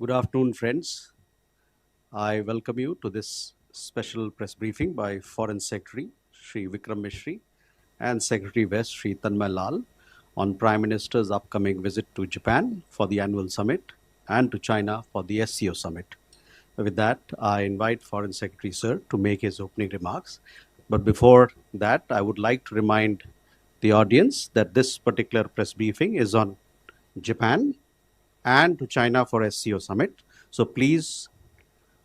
Good afternoon, friends. I welcome you to this special press briefing by Foreign Secretary Sri Vikram Mishri and Secretary West Sri Tanmay Lal on Prime Minister's upcoming visit to Japan for the annual summit and to China for the SCO summit. With that, I invite Foreign Secretary Sir to make his opening remarks. But before that, I would like to remind the audience that this particular press briefing is on Japan and to China for SCO summit. So please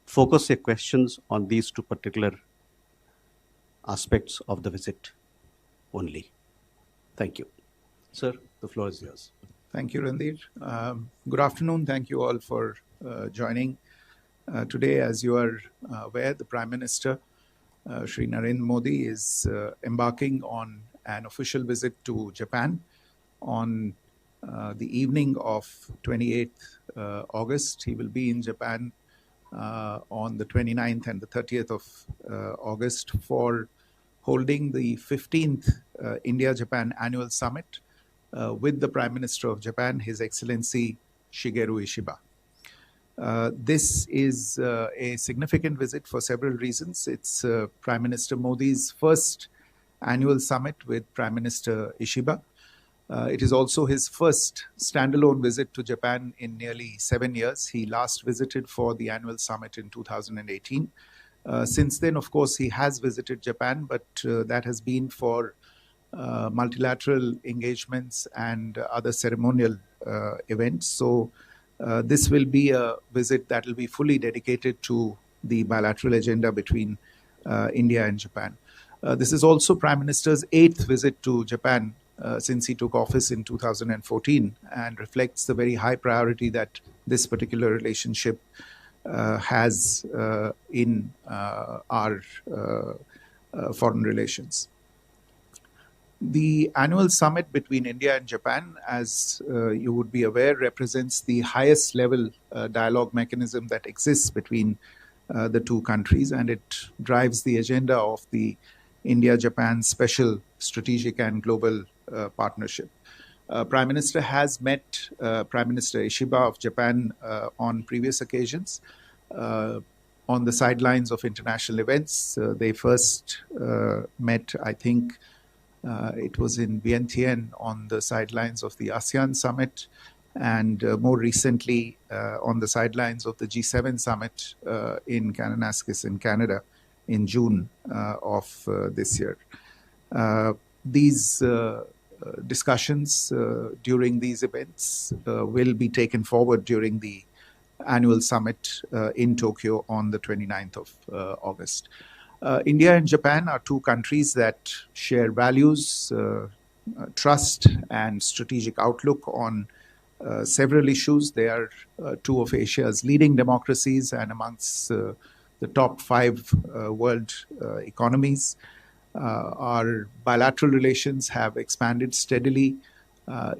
focus your questions on these two particular aspects of the visit only. Thank you. Sir, the floor is yours. Thank you, Randir. Good afternoon. Thank you all for joining. Today, as you are aware, the Prime Minister, Sri Narendra Modi, is embarking on an official visit to Japan on the evening of 28th August. He will be in Japan on the 29th and the 30th of August for holding the 15th India-Japan Annual Summit with the Prime Minister of Japan, His Excellency Shigeru Ishiba. This is a significant visit for several reasons. It's Prime Minister Modi's first annual summit with Prime Minister Ishiba. It is also his first standalone visit to Japan in nearly 7 years. He last visited for the annual summit in 2018. Since then, of course, he has visited Japan, but that has been for multilateral engagements and other ceremonial events. So this will be a visit that will be fully dedicated to the bilateral agenda between India and Japan. This is also Prime Minister's 8th visit to Japan since he took office in 2014 and reflects the very high priority that this particular relationship has in our foreign relations. The annual summit between India and Japan, as you would be aware, represents the highest level dialogue mechanism that exists between the two countries, and it drives the agenda of the India-Japan Special Strategic and Global Partnership. Prime Minister has met Prime Minister Ishiba of Japan on previous occasions on the sidelines of international events. They first met, I think, it was in Vientiane on the sidelines of the ASEAN summit, and more recently on the sidelines of the G7 summit in Kananaskis in Canada in June of this year. These discussions during these events will be taken forward during the annual summit in Tokyo on the 29th of August. India and Japan are two countries that share values, trust, and strategic outlook on several issues. They are two of Asia's leading democracies and amongst the top 5 world economies. Our bilateral relations have expanded steadily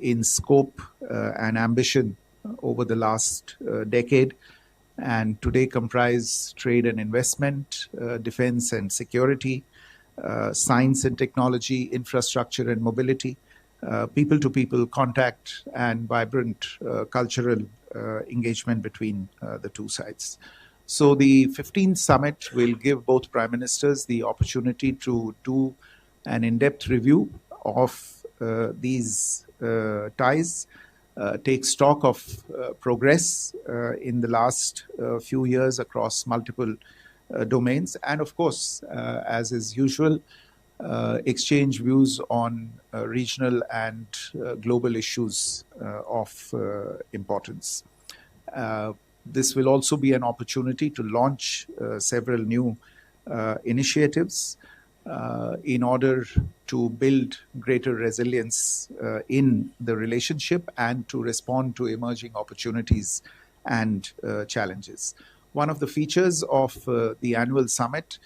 in scope and ambition over the last decade, and today comprise trade and investment, defense and security, science and technology, infrastructure and mobility, people-to-people contact, and vibrant cultural engagement between the two sides. So the 15th summit will give both Prime Ministers the opportunity to do an in-depth review of these ties, take stock of progress in the last few years across multiple domains, and of course, as is usual, exchange views on regional and global issues of importance. This will also be an opportunity to launch several new initiatives in order to build greater resilience in the relationship and to respond to emerging opportunities and challenges. One of the features of the annual summit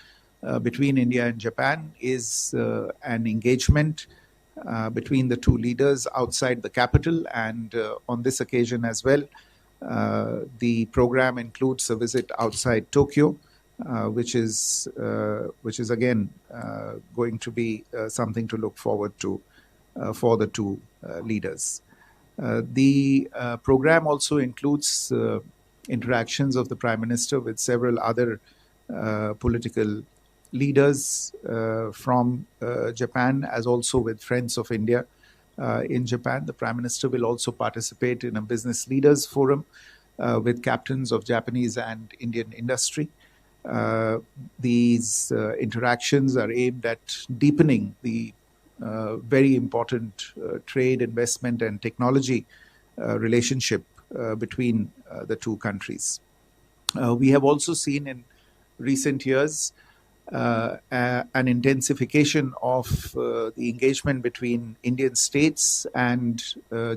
between India and Japan is an engagement between the two leaders outside the capital, and on this occasion as well, the program includes a visit outside Tokyo, which is again going to be something to look forward to for the two leaders. The program also includes interactions of the Prime Minister with several other political leaders from Japan, as also with Friends of India in Japan. The Prime Minister will also participate in a business leaders forum with captains of Japanese and Indian industry. These interactions are aimed at deepening the very important trade, investment, and technology relationship between the two countries. We have also seen in recent years an intensification of the engagement between Indian states and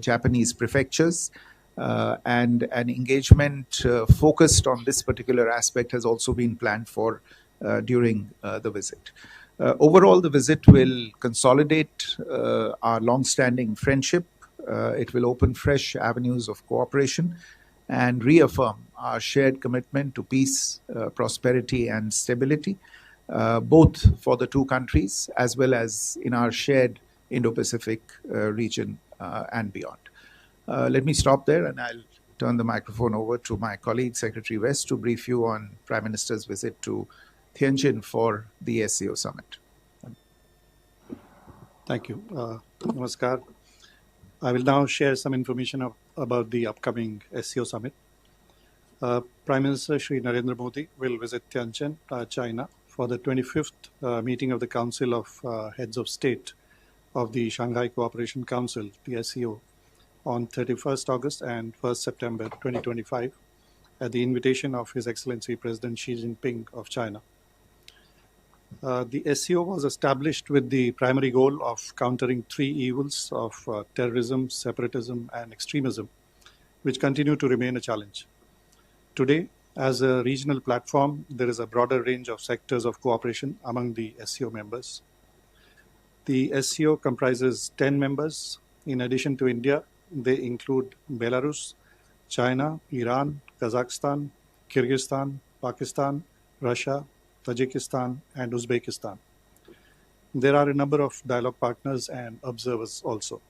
Japanese prefectures. And an engagement focused on this particular aspect has also been planned for during the visit. Overall, the visit will consolidate our long-standing friendship. It will open fresh avenues of cooperation and reaffirm our shared commitment to peace, prosperity, and stability, both for the two countries as well as in our shared Indo-Pacific region and beyond. Let me stop there, and I'll turn the microphone over to my colleague, Secretary West, to brief you on Prime Minister's visit to Tianjin for the SCO summit. Thank you. Namaskar. I will now share some information about the upcoming SCO summit. Prime Minister Shri Narendra Modi will visit Tianjin, China, for the 25th meeting of the Council of Heads of State of the Shanghai Cooperation Council, the SCO, on 31st August and 1st September 2025 at the invitation of His Excellency President Xi Jinping of China. The SCO was established with the primary goal of countering three evils of terrorism, separatism, and extremism, which continue to remain a challenge. Today, as a regional platform, there is a broader range of sectors of cooperation among the SCO members. The SCO comprises 10 members. In addition to India, they include Belarus, China, Iran, Kazakhstan, Kyrgyzstan, Pakistan, Russia, Tajikistan, and Uzbekistan. There are a number of dialogue partners and observers also.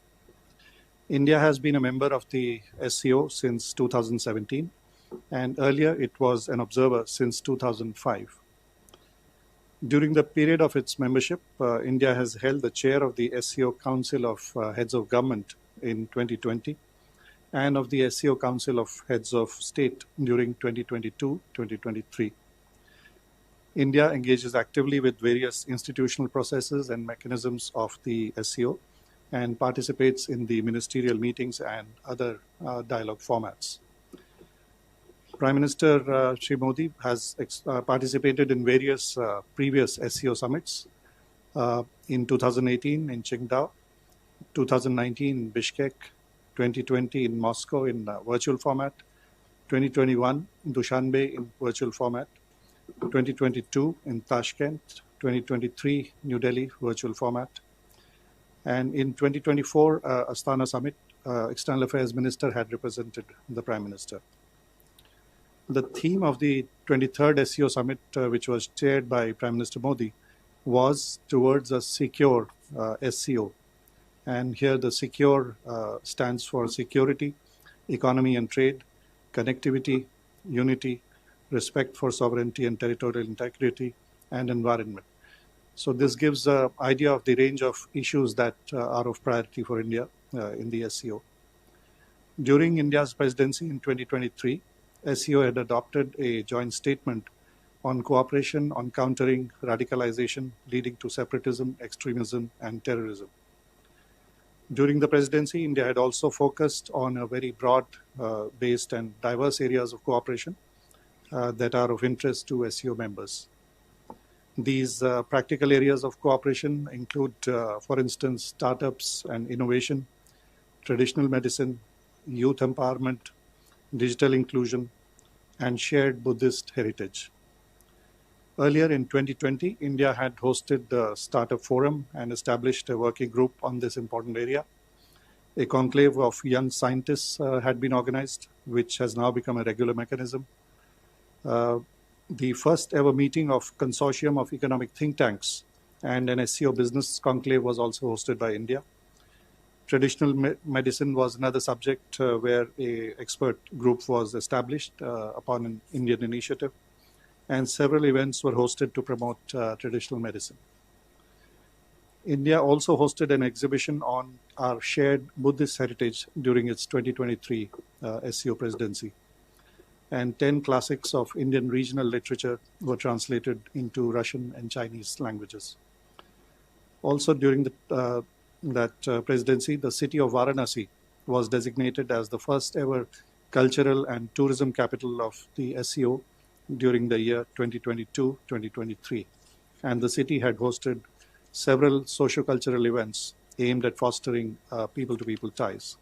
India has been a member of the SCO since 2017, and earlier it was an observer since 2005. During the period of its membership, India has held the chair of the SCO Council of Heads of Government in 2020 and of the SCO Council of Heads of State during 2022-2023. India engages actively with various institutional processes and mechanisms of the SCO and participates in the ministerial meetings and other dialogue formats. Prime Minister Shri Modi has participated in various previous SCO summits in 2018 in Qingdao, 2019 in Bishkek, 2020 in Moscow in virtual format, 2021 in Dushanbe in virtual format, 2022 in Tashkent, 2023 New Delhi virtual format, and in 2024 Astana Summit, External Affairs Minister had represented the Prime Minister. The theme of the 23rd SCO Summit, which was chaired by Prime Minister Modi, was towards a secure SCO. And here the secure stands for security, economy and trade, connectivity, unity, respect for sovereignty and territorial integrity, and environment. So this gives an idea of the range of issues that are of priority for India in the SCO. During India's presidency in 2023, SCO had adopted a joint statement on cooperation on countering radicalization leading to separatism, extremism, and terrorism. During the presidency, India had also focused on a very broad-based and diverse areas of cooperation that are of interest to SCO members. These practical areas of cooperation include, for instance, startups and innovation, traditional medicine, youth empowerment, digital inclusion, and shared Buddhist heritage. Earlier in 2020, India had hosted the Startup Forum and established a working group on this important area. A conclave of young scientists had been organized, which has now become a regular mechanism. The first ever meeting of Consortium of Economic Think Tanks and an SCO business conclave was also hosted by India. Traditional medicine was another subject where a expert group was established upon an Indian initiative, and several events were hosted to promote traditional medicine. India also hosted an exhibition on our shared Buddhist heritage during its 2023 SCO presidency, and 10 classics of Indian regional literature were translated into Russian and Chinese languages. Also during that presidency, the city of Varanasi was designated as the first ever cultural and tourism capital of the SCO during the year 2022-2023. And the city had hosted several socio-cultural events aimed at fostering people-to-people ties.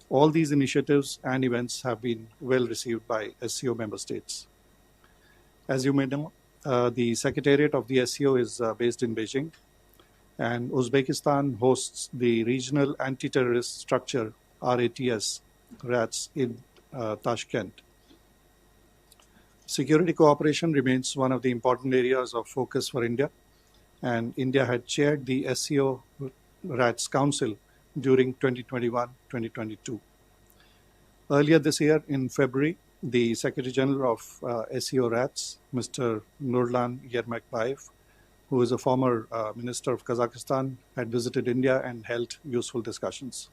All these initiatives and events have been well received by SCO member states. As you may know, the Secretariat of the SCO is based in Beijing, and Uzbekistan hosts the Regional Anti-Terrorist Structure, RATS, in Tashkent. Security cooperation remains one of the important areas of focus for India, and India had chaired the SCO RATS Council during 2021-2022. Earlier this year, in February, the Secretary General of SCO RATS, Mr. Nurlan Yermakbayev, who is a former Minister of Kazakhstan, had visited India and held useful discussions.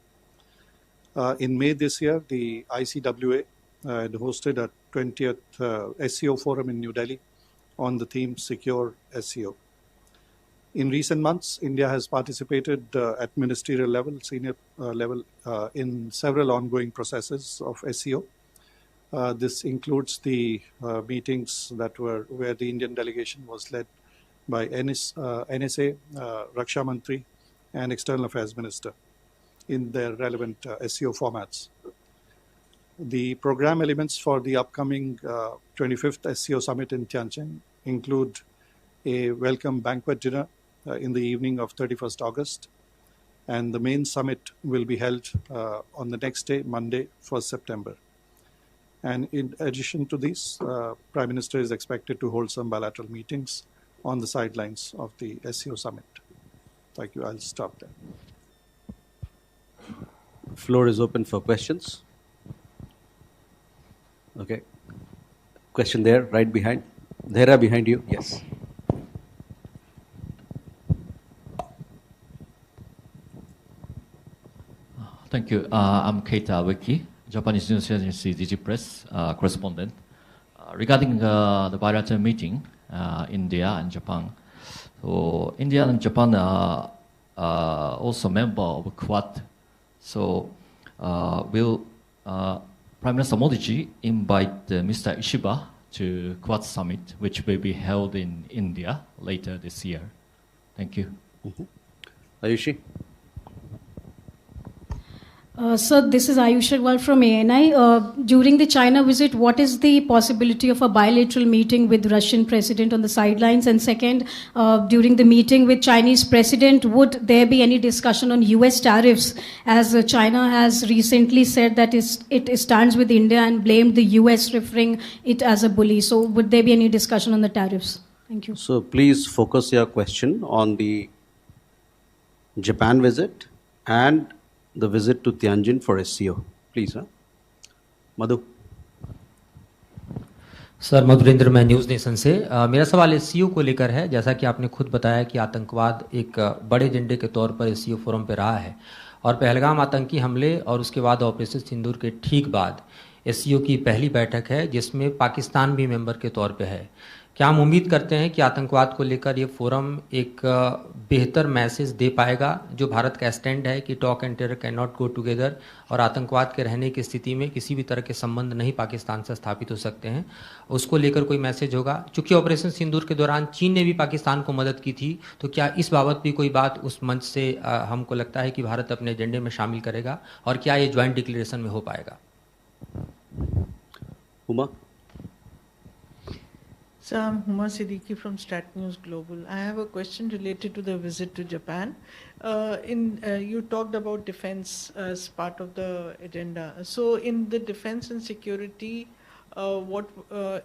In May this year, the ICWA had hosted a 20th SCO forum in New Delhi on the theme Secure SCO. In recent months, India has participated at ministerial level, senior level, in several ongoing processes of SCO. This includes the meetings that were where the Indian delegation was led by NSA, Raksha Mantri, and External Affairs Minister in their relevant SCO formats. The program elements for the upcoming 25th SCO Summit in Tianjin include a welcome banquet dinner in the evening of 31st August, and the main summit will be held on the next day, Monday, 1st September. And in addition to this, Prime Minister is expected to hold some bilateral meetings on the sidelines of the SCO Summit. Thank you. I'll stop there. Floor is open for questions. Okay. Question there, right behind. There, behind you. Yes. Thank you. I'm Keita Wiki, Japanese news agency Digipress correspondent. Regarding the bilateral meeting, India and Japan. So India and Japan are also member of Quad. So will Prime Minister Modi invite Mr. Ishiba to Quad Summit, which will be held in India later this year? Thank you. Ayushi? Sir, this is Ayush Agarwal from ANI. During the China visit, what is the possibility of a bilateral meeting with Russian president on the sidelines? And second, during the meeting with Chinese president, would there be any discussion on US tariffs, as China has recently said that it stands with India and blamed the US, referring it as a bully? So would there be any discussion on the tariffs? Thank you. So please focus your question on the Japan visit and the visit to Tianjin for SCO. Please, Madhu. Sir Madhurendra, मैं news nation से मेरा सवाल SCO को लेकर है। जैसा कि आपने खुद बताया कि आतंकवाद एक बड़े एजेंडे के तौर पर एससीओ फोरम पर रहा है, और पहलगाम आतंकी हमले और उसके बाद ऑपरेशन सिंदूर के ठीक बाद एससीओ की पहली बैठक है जिसमें पाकिस्तान भी मेंबर के तौर पे है। क्या हम उम्मीद करते हैं कि आतंकवाद को लेकर ये फोरम एक बेहतर मैसेज दे पाएगा, जो भारत का स्टैंड है कि talk and terror can not go together, और आतंकवाद के रहने की स्थिति में किसी भी तरह के संबंध नहीं पाकिस्तान से स्थापित हो सकते हैं, उसको लेकर कोई मैसेज होगा? चूंकि ऑपरेशन सिंदूर के दौरान चीन ने भी पाकिस्तान को मदद की थी, तो क्या इस बाबत भी कोई बात उस मंच से हमको लगता है कि भारत अपने एजेंडे में शामिल करेगा, और क्या ये ज्वाइंट डिक्लेरेशन में हो पाएगा? Uma? So I'm Huma Siddiqui from Stat News Global. I have a question related to the visit to Japan. You talked about defense as part of the agenda. So in the defense and security, what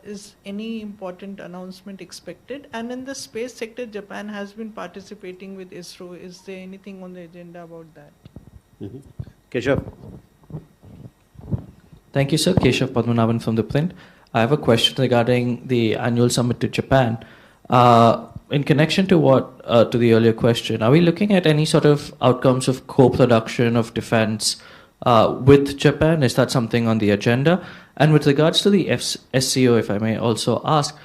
is any important announcement expected? And in the space sector, Japan has been participating with ISRO. Is there anything on the agenda about that? Keshav. Thank you, sir. Keshav Padmanabhan from The Print. I have a question regarding the annual summit to Japan. In connection to to the earlier question, are we looking at any sort of outcomes of co-production of defense with Japan? Is that something on the agenda? And with regards to the SCO, if I may also ask,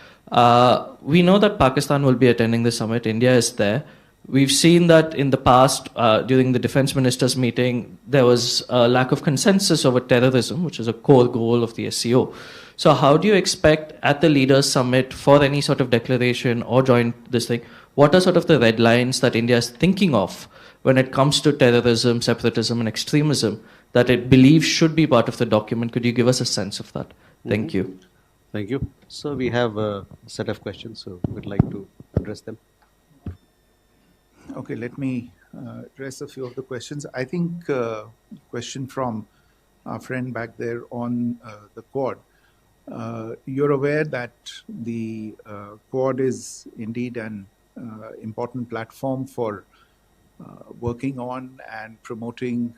we know that Pakistan will be attending the summit. India is there. We've seen that in the past, during the defense ministers' meeting, there was a lack of consensus over terrorism, which is a core goal of the SCO. So how do you expect at the leaders' summit for any sort of declaration or joint this thing, what are sort of the red lines that India is thinking of when it comes to terrorism, separatism, and extremism that it believes should be part of the document? Could you give us a sense of that? Thank you. Thank you. So we have a set of questions, so we'd like to address them. Okay, let me address a few of the questions. I think question from our friend back there on the Quad. You're aware that the Quad is indeed an important platform for working on and promoting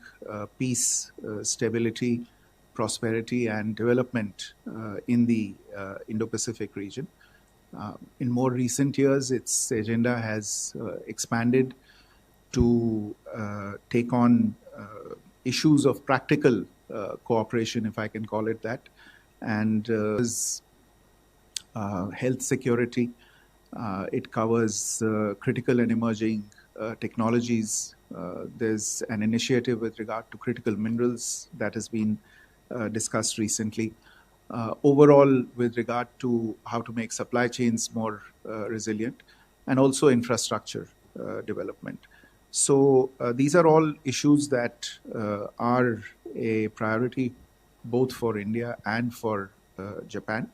peace, stability, prosperity, and development in the Indo-Pacific region. In more recent years, its agenda has expanded to take on issues of practical cooperation, if I can call it that, and health security. It covers critical and emerging technologies. There's an initiative with regard to critical minerals that has been discussed recently. Overall, with regard to how to make supply chains more resilient, and also infrastructure development. So these are all issues that are a priority both for India and for Japan.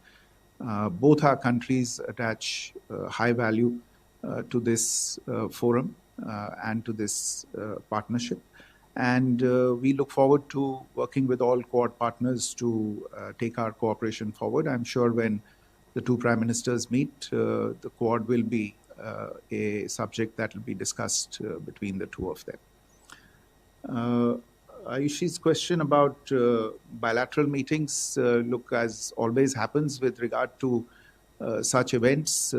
Both our countries attach high value to this forum and to this partnership. And we look forward to working with all Quad partners to take our cooperation forward. I'm sure when the two prime ministers meet, the Quad will be a subject that will be discussed between the two of them. Ayushi's question about bilateral meetings, look, as always happens with regard to such events,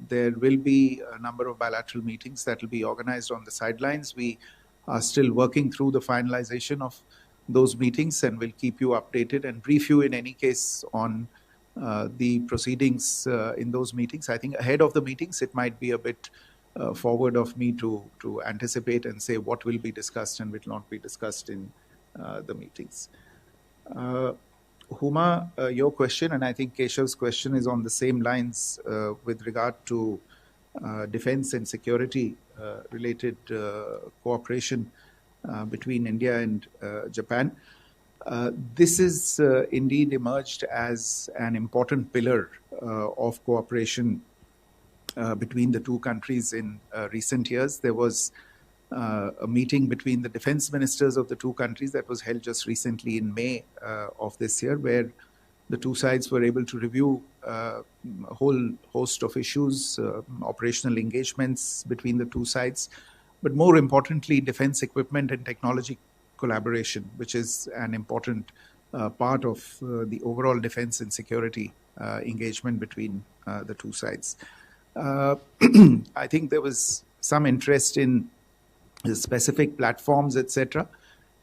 there will be a number of bilateral meetings that will be organized on the sidelines. We are still working through the finalization of those meetings, and we'll keep you updated and brief you in any case on the proceedings in those meetings. I think ahead of the meetings, it might be a bit forward of me to anticipate and say what will be discussed and will not be discussed in the meetings. Huma, your question, and I think Keshav's question is on the same lines with regard to defense and security related cooperation between India and Japan. This is indeed emerged as an important pillar of cooperation between the two countries in recent years. There was a meeting between the defense ministers of the two countries that was held just recently in May of this year, where the two sides were able to review a whole host of issues, operational engagements between the two sides, but more importantly, defense equipment and technology collaboration, which is an important part of the overall defense and security engagement between the two sides. I think there was some interest in the specific platforms, etc.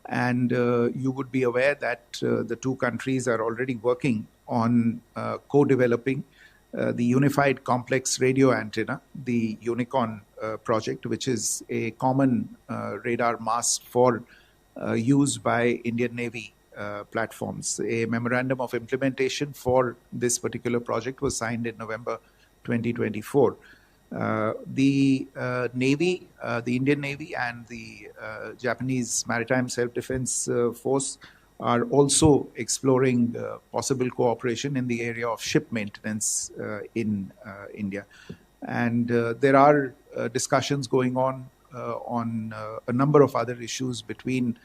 And you would be aware that the two countries are already working on co-developing the Unified Complex Radio Antenna, the Unicorn project, which is a common radar mast for use by Indian Navy platforms. A memorandum of implementation for this particular project was signed in November 2024. The Navy, the Indian Navy and the Japanese Maritime Self-Defense Force are also exploring possible cooperation in the area of ship maintenance in India. And there are discussions going on a number of other issues between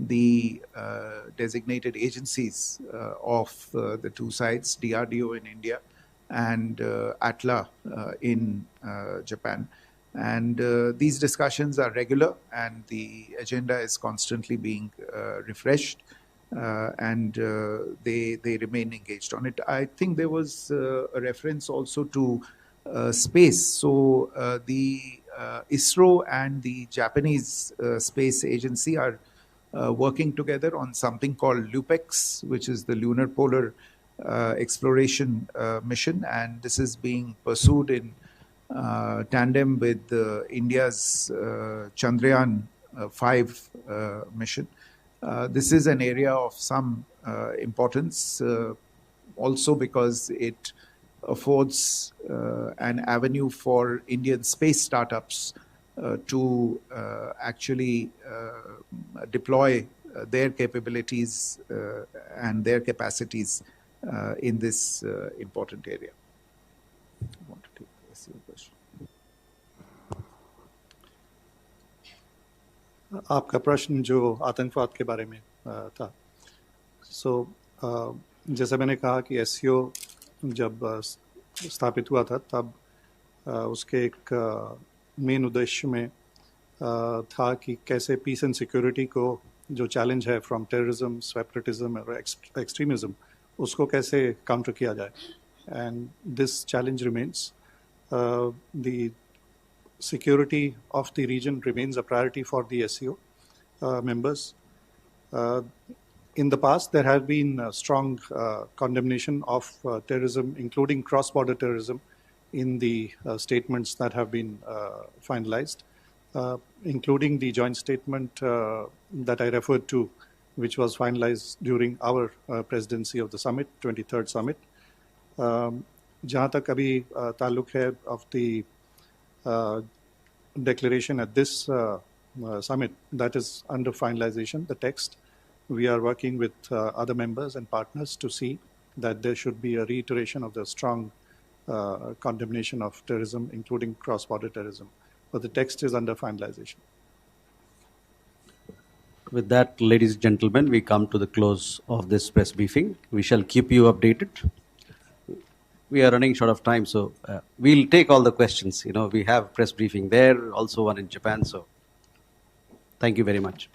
the designated agencies of the two sides, DRDO in India and ATLA in Japan. And these discussions are regular, and the agenda is constantly being refreshed, and they remain engaged on it. I think there was a reference also to space. So the ISRO and the Japanese Space Agency are working together on something called LUPEX, which is the Lunar Polar Exploration Mission, and this is being pursued in tandem with India's Chandrayaan 5 mission. This is an area of some importance, also because it affords an avenue for Indian space startups to actually deploy their capabilities and their capacities in this important area. I want to take the SEO question. आपका प्रश्न जो आतंकवाद के बारे में था, जैसा मैंने कहा कि एसईओ जब स्थापित हुआ था तब उसके एक मेन उद्देश्य में था कि कैसे पीस एंड सिक्योरिटी को जो चैलेंज है फ्रॉम टेररिज्म, सेपरेटिज्म और एक्सट्रीमिज्म, उसको कैसे काउंटर किया जाए. And this challenge remains. The security of the region remains a priority for the SEO members. In the past, there have been strong condemnation of terrorism, including cross-border terrorism, in the statements that have been finalized, including the joint statement that I referred to, which was finalized during our presidency of the summit, 23rd summit. जहाँ तक अभी ताल्लुक है of the declaration at this summit, that is under finalization, the text. We are working with other members and partners to see that there should be a reiteration of the strong condemnation of terrorism, including cross-border terrorism. But the text is under finalization. With that, ladies and gentlemen, we come to the close of this press briefing. We shall keep you updated. We are running short of time, so we'll take all the questions. We have press briefing there, also one in Japan. So thank you very much.